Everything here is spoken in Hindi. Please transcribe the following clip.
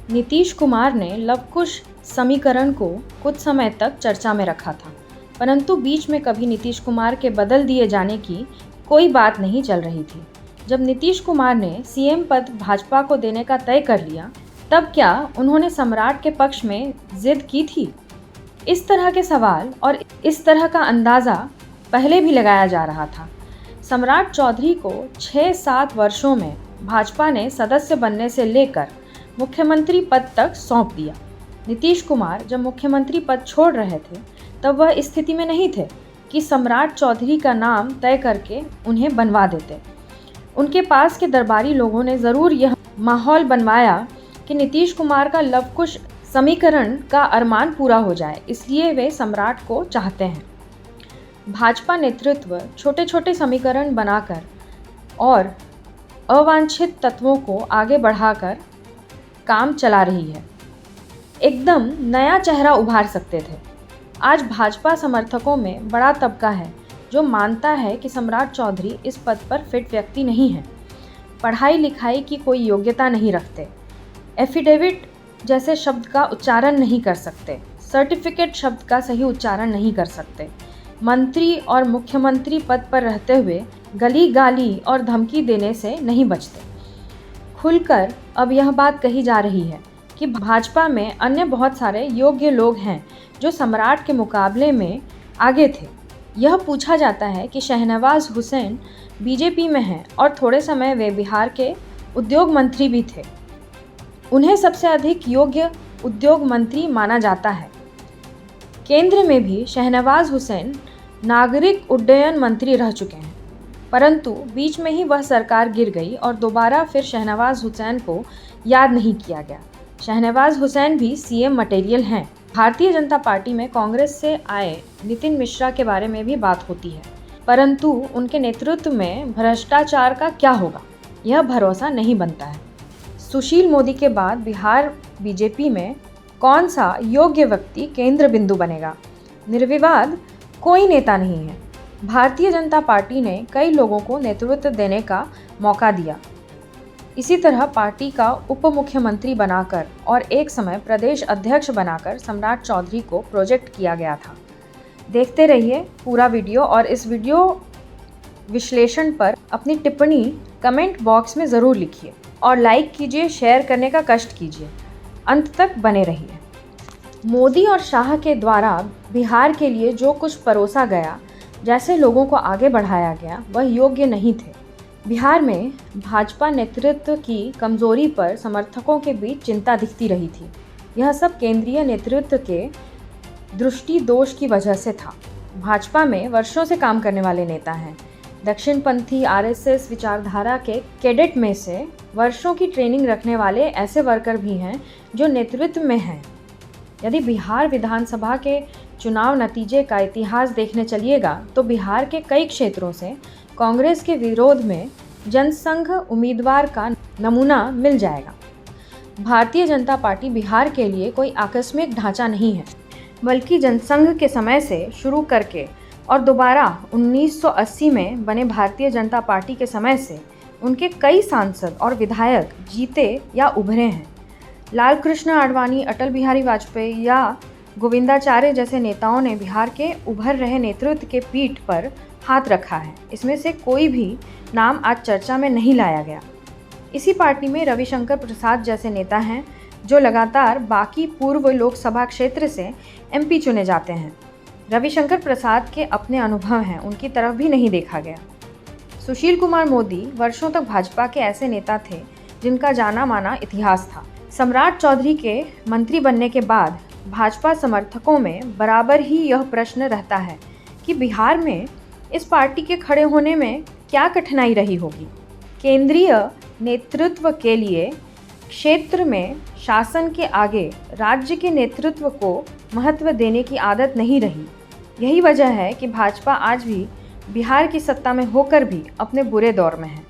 नीतीश कुमार ने लवकुश समीकरण को कुछ समय तक चर्चा में रखा था, परंतु बीच में कभी नीतीश कुमार के बदल दिए जाने की कोई बात नहीं चल रही थी। जब नीतीश कुमार ने सीएम पद भाजपा को देने का तय कर लिया, तब क्या उन्होंने सम्राट के पक्ष में जिद की थी? इस तरह के सवाल और इस तरह का अंदाज़ा पहले भी लगाया जा रहा था। सम्राट चौधरी को 6-7 वर्षों में भाजपा ने सदस्य बनने से लेकर मुख्यमंत्री पद तक सौंप दिया। नीतीश कुमार जब मुख्यमंत्री पद छोड़ रहे थे, तब वह इस स्थिति में नहीं थे कि सम्राट चौधरी का नाम तय करके उन्हें बनवा देते। उनके पास के दरबारी लोगों ने ज़रूर यह माहौल बनवाया कि नीतीश कुमार का लवकुश समीकरण का अरमान पूरा हो जाए, इसलिए वे सम्राट को चाहते हैं। भाजपा नेतृत्व छोटे छोटे समीकरण बनाकर और अवांछित तत्वों को आगे बढ़ाकर काम चला रही है। एकदम नया चेहरा उभार सकते थे। आज भाजपा समर्थकों में बड़ा तबका है जो मानता है कि सम्राट चौधरी इस पद पर फिट व्यक्ति नहीं है, पढ़ाई लिखाई की कोई योग्यता नहीं रखते, एफिडेविट जैसे शब्द का उच्चारण नहीं कर सकते, सर्टिफिकेट शब्द का सही उच्चारण नहीं कर सकते, मंत्री और मुख्यमंत्री पद पर रहते हुए गली गाली और धमकी देने से नहीं बचते। खुलकर अब यह बात कही जा रही है कि भाजपा में अन्य बहुत सारे योग्य लोग हैं जो सम्राट के मुकाबले में आगे थे। यह पूछा जाता है कि शहनवाज हुसैन बीजेपी में हैं और थोड़े समय वे बिहार के उद्योग मंत्री भी थे। उन्हें सबसे अधिक योग्य उद्योग मंत्री माना जाता है। केंद्र में भी शहनवाज हुसैन नागरिक उड्डयन मंत्री रह चुके हैं, परंतु बीच में ही वह सरकार गिर गई और दोबारा फिर शहनवाज हुसैन को याद नहीं किया गया। शहनवाज हुसैन भी सीएम मटेरियल हैं। भारतीय जनता पार्टी में कांग्रेस से आए नितिन मिश्रा के बारे में भी बात होती है, परंतु उनके नेतृत्व में भ्रष्टाचार का क्या होगा, यह भरोसा नहीं बनता है। सुशील मोदी के बाद बिहार बीजेपी में कौन सा योग्य व्यक्ति केंद्र बिंदु बनेगा? निर्विवाद कोई नेता नहीं है। भारतीय जनता पार्टी ने कई लोगों को नेतृत्व देने का मौका दिया। इसी तरह पार्टी का उप मुख्यमंत्री बनाकर और एक समय प्रदेश अध्यक्ष बनाकर सम्राट चौधरी को प्रोजेक्ट किया गया था। देखते रहिए पूरा वीडियो और इस वीडियो विश्लेषण पर अपनी टिप्पणी कमेंट बॉक्स में ज़रूर लिखिए और लाइक कीजिए, शेयर करने का कष्ट कीजिए। अंत तक बने रहिए। मोदी और शाह के द्वारा बिहार के लिए जो कुछ परोसा गया, जैसे लोगों को आगे बढ़ाया गया, वह योग्य नहीं थे। बिहार में भाजपा नेतृत्व की कमजोरी पर समर्थकों के बीच चिंता दिखती रही थी। यह सब केंद्रीय नेतृत्व के दृष्टि दोष की वजह से था। भाजपा में वर्षों से काम करने वाले नेता हैं। दक्षिणपंथी आरएसएस विचारधारा के कैडेट में से वर्षों की ट्रेनिंग रखने वाले ऐसे वर्कर भी हैं जो नेतृत्व में हैं। यदि बिहार विधानसभा के चुनाव नतीजे का इतिहास देखने चलिएगा तो बिहार के कई क्षेत्रों से कांग्रेस के विरोध में जनसंघ उम्मीदवार का नमूना मिल जाएगा। भारतीय जनता पार्टी बिहार के लिए कोई आकस्मिक ढांचा नहीं है, बल्कि जनसंघ के समय से शुरू करके और दोबारा 1980 में बने भारतीय जनता पार्टी के समय से उनके कई सांसद और विधायक जीते या उभरे हैं। लाल कृष्ण आडवाणी, अटल बिहारी वाजपेयी या गोविंदाचार्य जैसे नेताओं ने बिहार के उभर रहे नेतृत्व के पीठ पर हाथ रखा है। इसमें से कोई भी नाम आज चर्चा में नहीं लाया गया। इसी पार्टी में रविशंकर प्रसाद जैसे नेता हैं जो लगातार बाकी पूर्व लोकसभा क्षेत्र से एमपी चुने जाते हैं। रविशंकर प्रसाद के अपने अनुभव हैं, उनकी तरफ भी नहीं देखा गया। सुशील कुमार मोदी वर्षों तक भाजपा के ऐसे नेता थे जिनका जाना माना इतिहास था। सम्राट चौधरी के मंत्री बनने के बाद भाजपा समर्थकों में बराबर ही यह प्रश्न रहता है कि बिहार में इस पार्टी के खड़े होने में क्या कठिनाई रही होगी। केंद्रीय नेतृत्व के लिए क्षेत्र में शासन के आगे राज्य के नेतृत्व को महत्व देने की आदत नहीं रही। यही वजह है कि भाजपा आज भी बिहार की सत्ता में होकर भी अपने बुरे दौर में है।